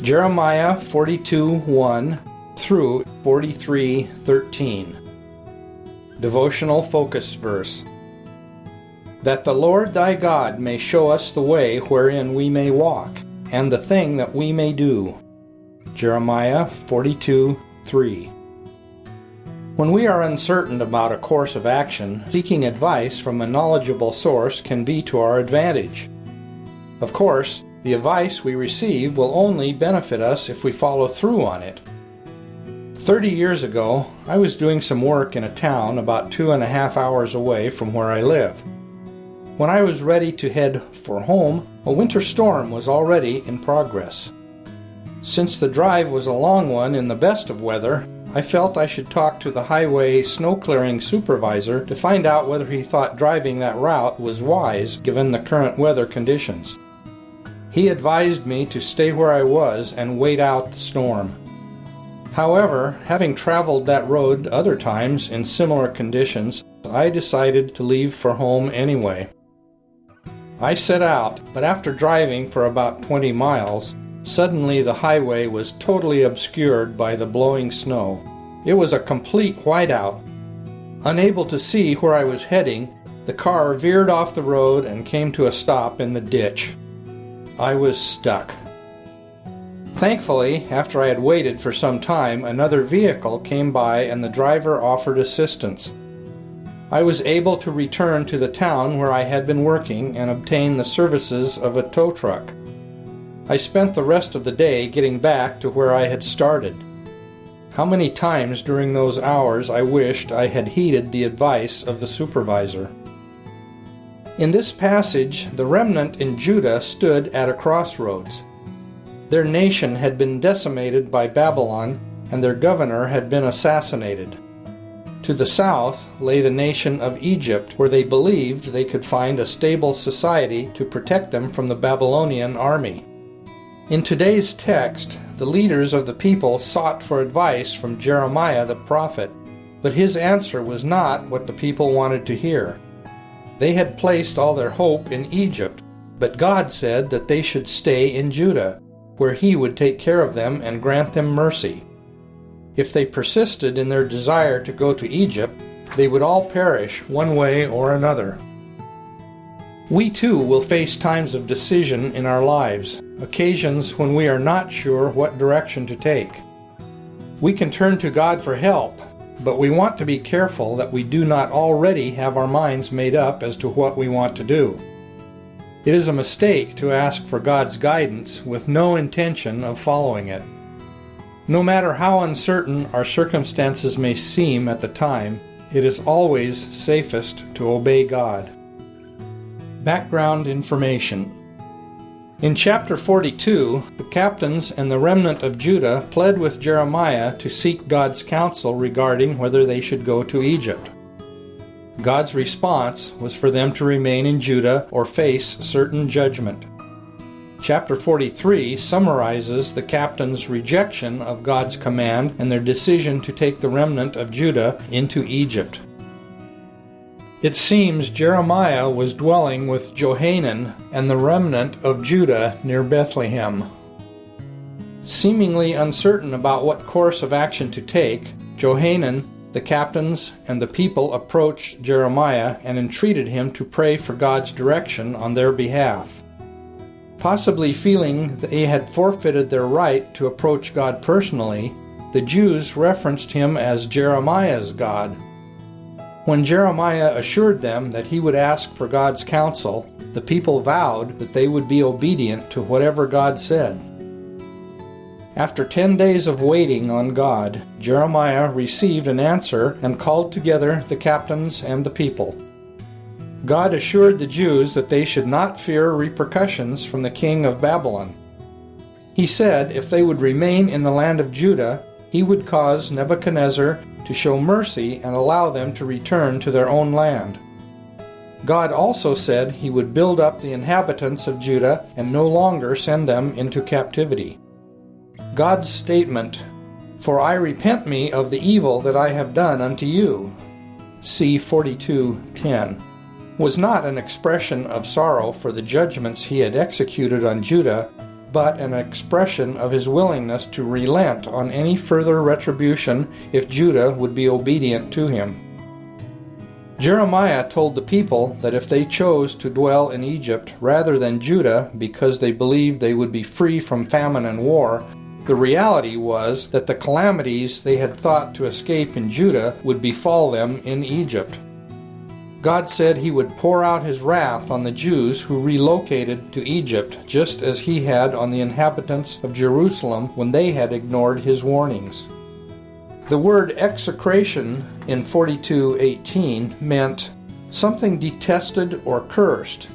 Jeremiah 42:1 through 43:13. Devotional Focus Verse. That the Lord thy God may show us the way wherein we may walk, and the thing that we may do. Jeremiah 42:3. When we are uncertain about a course of action, seeking advice from a knowledgeable source can be to our advantage. Of course, the advice we receive will only benefit us if we follow through on it. 30 years ago, I was doing some work in a town about 2.5 hours away from where I live. When I was ready to head for home, a winter storm was already in progress. Since the drive was a long one in the best of weather, I felt I should talk to the highway snow-clearing supervisor to find out whether he thought driving that route was wise given the current weather conditions. He advised me to stay where I was and wait out the storm. However, having traveled that road other times in similar conditions, I decided to leave for home anyway. I set out, but after driving for about 20 miles, suddenly the highway was totally obscured by the blowing snow. It was a complete whiteout. Unable to see where I was heading, the car veered off the road and came to a stop in the ditch. I was stuck. Thankfully, after I had waited for some time, another vehicle came by and the driver offered assistance. I was able to return to the town where I had been working and obtain the services of a tow truck. I spent the rest of the day getting back to where I had started. How many times during those hours I wished I had heeded the advice of the supervisor. In this passage, the remnant in Judah stood at a crossroads. Their nation had been decimated by Babylon, and their governor had been assassinated. To the south lay the nation of Egypt, where they believed they could find a stable society to protect them from the Babylonian army. In today's text, the leaders of the people sought for advice from Jeremiah the prophet, but his answer was not what the people wanted to hear. They had placed all their hope in Egypt, but God said that they should stay in Judah, where He would take care of them and grant them mercy. If they persisted in their desire to go to Egypt, they would all perish one way or another. We too will face times of decision in our lives, occasions when we are not sure what direction to take. We can turn to God for help, but we want to be careful that we do not already have our minds made up as to what we want to do. It is a mistake to ask for God's guidance with no intention of following it. No matter how uncertain our circumstances may seem at the time, it is always safest to obey God. Background information. In chapter 42, the captains and the remnant of Judah pled with Jeremiah to seek God's counsel regarding whether they should go to Egypt. God's response was for them to remain in Judah or face certain judgment. Chapter 43 summarizes the captains' rejection of God's command and their decision to take the remnant of Judah into Egypt. It seems Jeremiah was dwelling with Johanan and the remnant of Judah near Bethlehem. Seemingly uncertain about what course of action to take, Johanan, the captains, and the people approached Jeremiah and entreated him to pray for God's direction on their behalf. Possibly feeling they had forfeited their right to approach God personally, the Jews referenced him as Jeremiah's God. When Jeremiah assured them that he would ask for God's counsel, the people vowed that they would be obedient to whatever God said. After 10 days of waiting on God, Jeremiah received an answer and called together the captains and the people. God assured the Jews that they should not fear repercussions from the king of Babylon. He said if they would remain in the land of Judah, he would cause Nebuchadnezzar to show mercy and allow them to return to their own land. God also said he would build up the inhabitants of Judah and no longer send them into captivity. God's statement, "For I repent me of the evil that I have done unto you," see 42:10, was not an expression of sorrow for the judgments he had executed on Judah, but an expression of his willingness to relent on any further retribution if Judah would be obedient to him. Jeremiah told the people that if they chose to dwell in Egypt rather than Judah because they believed they would be free from famine and war, the reality was that the calamities they had thought to escape in Judah would befall them in Egypt. God said he would pour out his wrath on the Jews who relocated to Egypt, just as he had on the inhabitants of Jerusalem when they had ignored his warnings. The word execration in 42:18 meant something detested or cursed,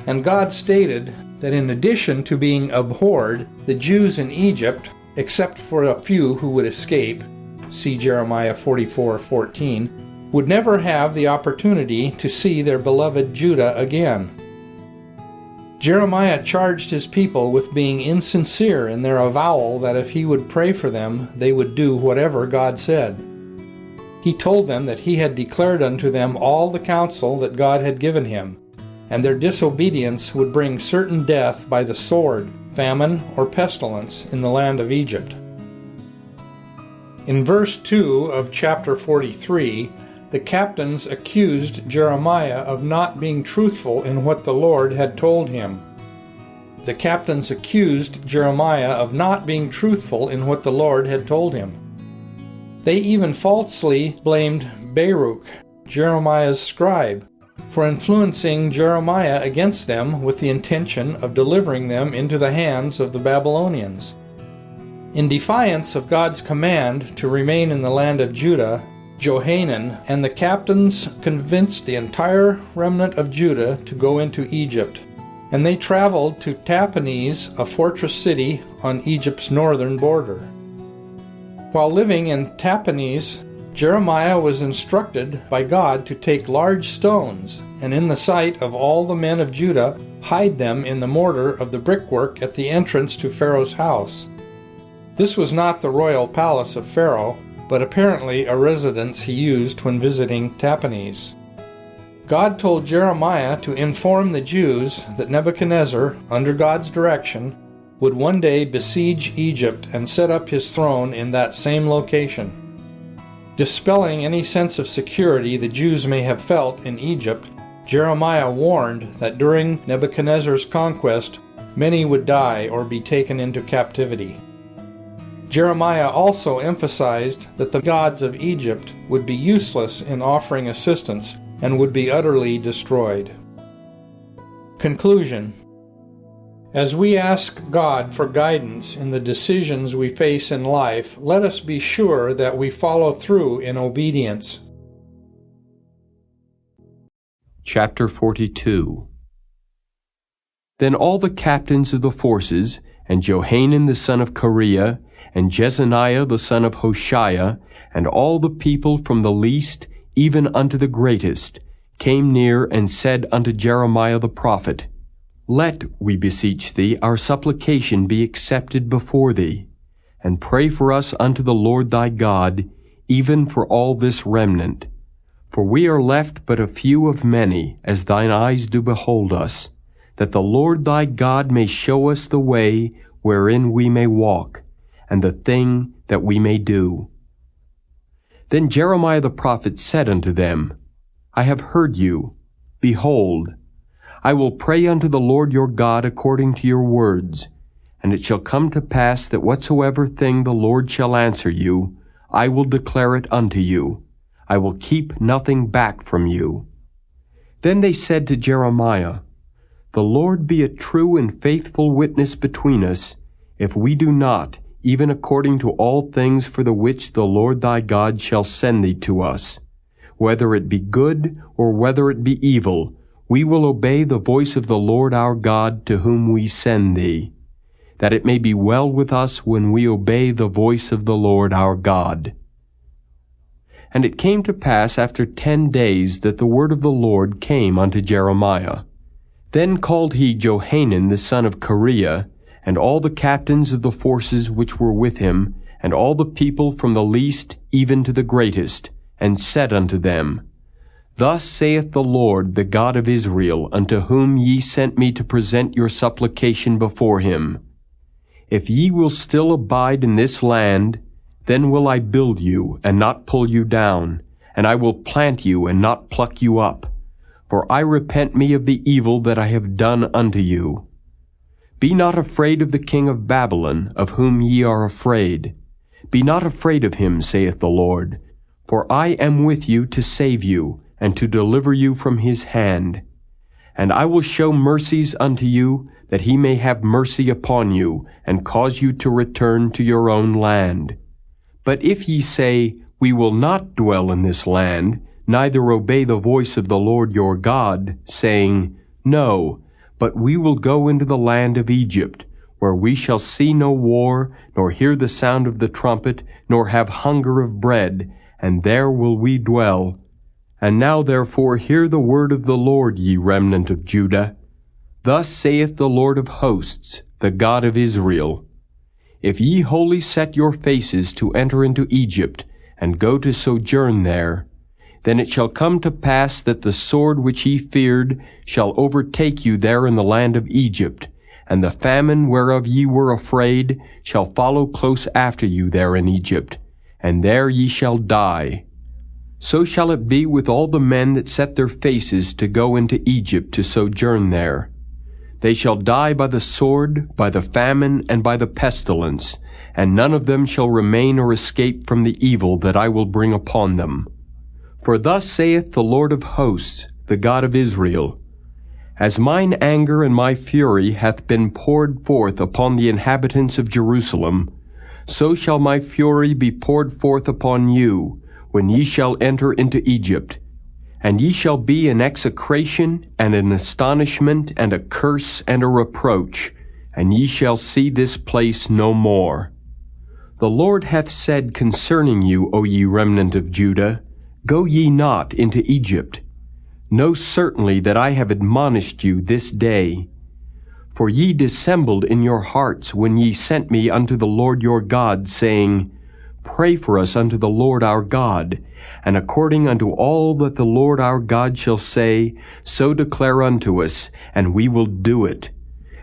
and God stated that in addition to being abhorred, the Jews in Egypt, except for a few who would escape, see Jeremiah 44:14, would never have the opportunity to see their beloved Judah again. Jeremiah charged his people with being insincere in their avowal that if he would pray for them, they would do whatever God said. He told them that he had declared unto them all the counsel that God had given him, and their disobedience would bring certain death by the sword, famine, or pestilence in the land of Egypt. In verse 2 of chapter 43, the captains accused Jeremiah of not being truthful in what the Lord had told him. The captains accused Jeremiah of not being truthful in what the Lord had told him. They even falsely blamed Baruch, Jeremiah's scribe, for influencing Jeremiah against them with the intention of delivering them into the hands of the Babylonians. In defiance of God's command to remain in the land of Judah, Johanan and the captains convinced the entire remnant of Judah to go into Egypt, and they traveled to Tahpanhes, a fortress city on Egypt's northern border. While living in Tahpanhes, Jeremiah was instructed by God to take large stones, and in the sight of all the men of Judah, hide them in the mortar of the brickwork at the entrance to Pharaoh's house. This was not the royal palace of Pharaoh, but apparently a residence he used when visiting Tahpanhes. God told Jeremiah to inform the Jews that Nebuchadnezzar, under God's direction, would one day besiege Egypt and set up his throne in that same location. Dispelling any sense of security the Jews may have felt in Egypt, Jeremiah warned that during Nebuchadnezzar's conquest, many would die or be taken into captivity. Jeremiah also emphasized that the gods of Egypt would be useless in offering assistance and would be utterly destroyed. Conclusion. As we ask God for guidance in the decisions we face in life, let us be sure that we follow through in obedience. Chapter 42. Then all the captains of the forces, and Johanan the son of Kareah, and Jezaniah the son of Hoshaiah, and all the people from the least even unto the greatest, came near and said unto Jeremiah the prophet, Let, we beseech thee, our supplication be accepted before thee, and pray for us unto the Lord thy God, even for all this remnant. For we are left but a few of many, as thine eyes do behold us, that the Lord thy God may show us the way wherein we may walk, and the thing that we may do. Then Jeremiah the prophet said unto them, I have heard you. Behold, I will pray unto the Lord your God according to your words, and it shall come to pass that whatsoever thing the Lord shall answer you, I will declare it unto you. I will keep nothing back from you. Then they said to Jeremiah, The Lord be a true and faithful witness between us, if we do not, even according to all things for the which the Lord thy God shall send thee to us. Whether it be good or whether it be evil, we will obey the voice of the Lord our God to whom we send thee, that it may be well with us when we obey the voice of the Lord our God. And it came to pass after 10 days that the word of the Lord came unto Jeremiah. Then called he Johanan the son of Kareah, and all the captains of the forces which were with him, and all the people from the least even to the greatest, and said unto them, Thus saith the Lord, the God of Israel, unto whom ye sent me to present your supplication before him. If ye will still abide in this land, then will I build you, and not pull you down, and I will plant you, and not pluck you up. For I repent me of the evil that I have done unto you. Be not afraid of the king of Babylon, of whom ye are afraid. Be not afraid of him, saith the Lord. For I am with you to save you, and to deliver you from his hand. And I will show mercies unto you, that he may have mercy upon you, and cause you to return to your own land. But if ye say, We will not dwell in this land, neither obey the voice of the Lord your God, saying, No, but we will go into the land of Egypt, where we shall see no war, nor hear the sound of the trumpet, nor have hunger of bread, and there will we dwell. And now therefore hear the word of the Lord, ye remnant of Judah. Thus saith the Lord of hosts, the God of Israel, If ye wholly set your faces to enter into Egypt, and go to sojourn there, then it shall come to pass that the sword which ye feared shall overtake you there in the land of Egypt, and the famine whereof ye were afraid shall follow close after you there in Egypt, and there ye shall die. So shall it be with all the men that set their faces to go into Egypt to sojourn there. They shall die by the sword, by the famine, and by the pestilence, and none of them shall remain or escape from the evil that I will bring upon them. For thus saith the Lord of hosts, the God of Israel, As mine anger and my fury hath been poured forth upon the inhabitants of Jerusalem, so shall my fury be poured forth upon you, when ye shall enter into Egypt. And ye shall be an execration, and an astonishment, and a curse, and a reproach, and ye shall see this place no more. The Lord hath said concerning you, O ye remnant of Judah, Go ye not into Egypt. Know certainly that I have admonished you this day. For ye dissembled in your hearts when ye sent me unto the Lord your God, saying, Pray for us unto the Lord our God, and according unto all that the Lord our God shall say, so declare unto us, and we will do it.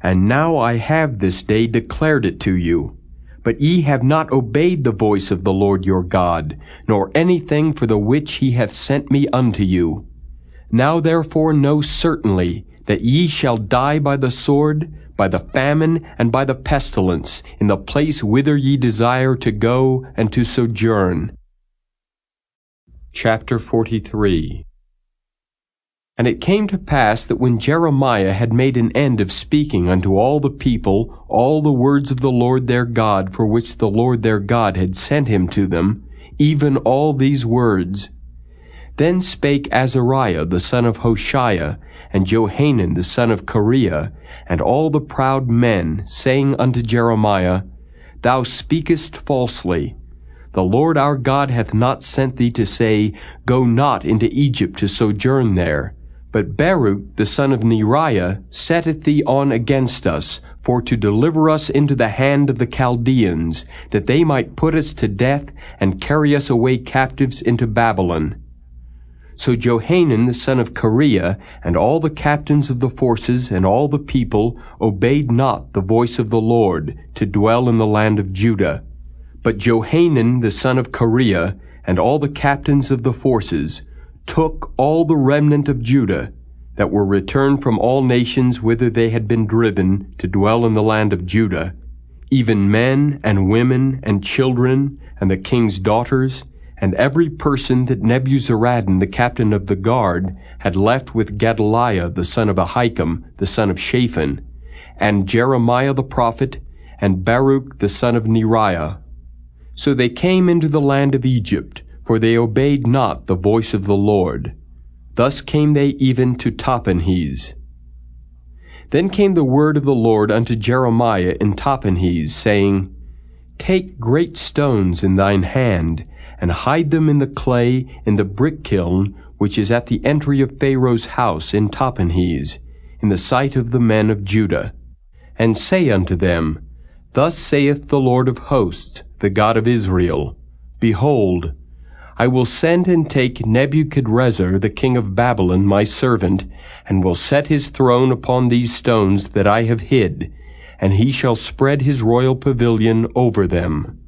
And now I have this day declared it to you. But ye have not obeyed the voice of the Lord your God, nor anything for the which he hath sent me unto you. Now therefore know certainly that ye shall die by the sword, by the famine, and by the pestilence, in the place whither ye desire to go and to sojourn. Chapter 43. And it came to pass that when Jeremiah had made an end of speaking unto all the people all the words of the Lord their God, for which the Lord their God had sent him to them, even all these words, then spake Azariah the son of Hoshaiah, and Johanan the son of Kareah, and all the proud men, saying unto Jeremiah, Thou speakest falsely. The Lord our God hath not sent thee to say, Go not into Egypt to sojourn there. But Baruch the son of Neriah setteth thee on against us, for to deliver us into the hand of the Chaldeans, that they might put us to death, and carry us away captives into Babylon. So Johanan the son of Kareah, and all the captains of the forces, and all the people, obeyed not the voice of the Lord, to dwell in the land of Judah. But Johanan the son of Kareah, and all the captains of the forces, took all the remnant of Judah, that were returned from all nations whither they had been driven, to dwell in the land of Judah, even men and women and children, and the king's daughters, and every person that Nebuzaradan the captain of the guard had left with Gedaliah the son of Ahikam, the son of Shaphan, and Jeremiah the prophet, and Baruch the son of Neriah. So they came into the land of Egypt, for they obeyed not the voice of the Lord. Thus came they even to Tahpanhes. Then came the word of the Lord unto Jeremiah in Tahpanhes, saying, Take great stones in thine hand, and hide them in the clay in the brick kiln, which is at the entry of Pharaoh's house in Tahpanhes, in the sight of the men of Judah. And say unto them, Thus saith the Lord of hosts, the God of Israel, Behold, I will send and take Nebuchadrezzar the king of Babylon my servant, and will set his throne upon these stones that I have hid, and he shall spread his royal pavilion over them.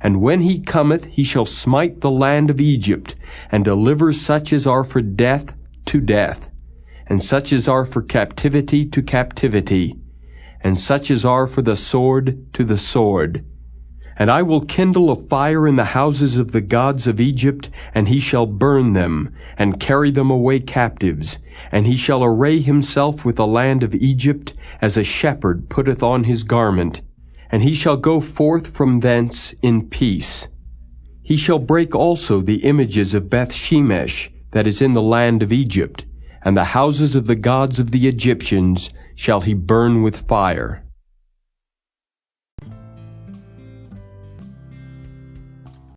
And when he cometh, he shall smite the land of Egypt, and deliver such as are for death to death, and such as are for captivity to captivity, and such as are for the sword to the sword. And I will kindle a fire in the houses of the gods of Egypt, and he shall burn them, and carry them away captives. And he shall array himself with the land of Egypt, as a shepherd putteth on his garment. And he shall go forth from thence in peace. He shall break also the images of Beth-shemesh, that is in the land of Egypt, and the houses of the gods of the Egyptians shall he burn with fire.